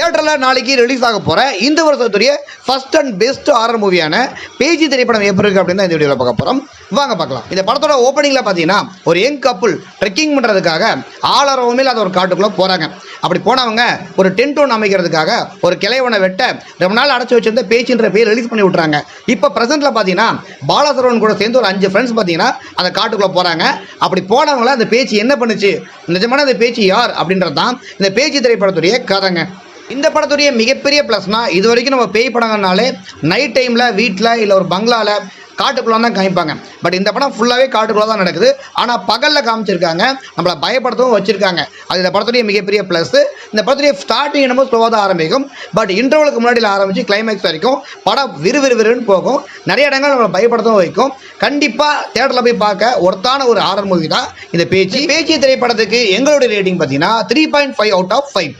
தியேட்டரில் நாளைக்கு ரிலீஸ் ஆக போகிற இந்த வருஷத்துடைய ஃபர்ஸ்ட் அண்ட் பெஸ்ட் ஹாரர் மூவியான பேஜி திரைப்படம் எப்படி இருக்குது அப்படின்னு தான் இந்த வீடியோவில் பார்க்க போகிறோம். வாங்க பார்க்கலாம். இந்த படத்தோட ஓப்பனிங்கில் பார்த்தீங்கன்னா ஒரு யங் கப்புள் ட்ரெக்கிங் பண்ணுறதுக்காக ஆளரவுமே அது ஒரு காட்டுக்குள்ளே போகிறாங்க. அப்படி போனவங்க ஒரு டென்ட் ஒன்று அமைக்கிறதுக்காக ஒரு கிளைவனை வெட்ட ரொம்ப நாள் அடைச்சி வச்சிருந்த பேச்சுன்ற பேர் ரிலீஸ் பண்ணி விட்றாங்க. இப்போ ப்ரெசென்ட்டில் பார்த்தீங்கன்னா பாலசரவன் கூட சேர்ந்து ஒரு 5 ஃப்ரெண்ட்ஸ் பார்த்தீங்கன்னா அந்த காட்டுக்குள்ளே போகிறாங்க. அப்படி போனவங்கள அந்த பேச்சு என்ன பண்ணுச்சு, நிஜமான அந்த பேச்சு யார் அப்படின்றது தான் இந்த பேச்சு திரைப்படத்துடைய கதைங்க. இந்த படத்துடைய மிகப்பெரிய ப்ளஸ்னா, இது வரைக்கும் நம்ம பேய் படங்கள்னாலே நைட் டைமில் வீட்டில் இல்லை ஒரு பங்களாவில் காட்டுக்குள்ளே தான் காமிப்பாங்க. பட் இந்த படம் ஃபுல்லாகவே காட்டுக்குள்ளே தான் நடக்குது. ஆனால் பகலில் காமிச்சிருக்காங்க, நம்மளை பயப்படுத்தவும் வச்சுருக்காங்க. அது இந்த படத்துடைய மிகப்பெரிய ப்ளஸ். இந்த படத்துடைய ஸ்டார்டிங் என்னமோ ஸ்லோவாக தான் ஆரம்பிக்கும். பட் இன்டர்வலுக்கு முன்னாடியில் ஆரம்பித்து கிளைமேக்ஸ் வரைக்கும் படம் விறுவிறுன்னு போகும். நிறைய இடங்கள் நம்மளை பயப்படுத்தவும் வைக்கும். கண்டிப்பாக தியேட்டரில் போய் பார்க்க ஒருத்தான ஒரு ஹாரர் மூவி தான் இந்த பேச்சு திரைப்படத்துக்கு எங்களுடைய ரேட்டிங் பார்த்தீங்கன்னா 3.5 out of 5.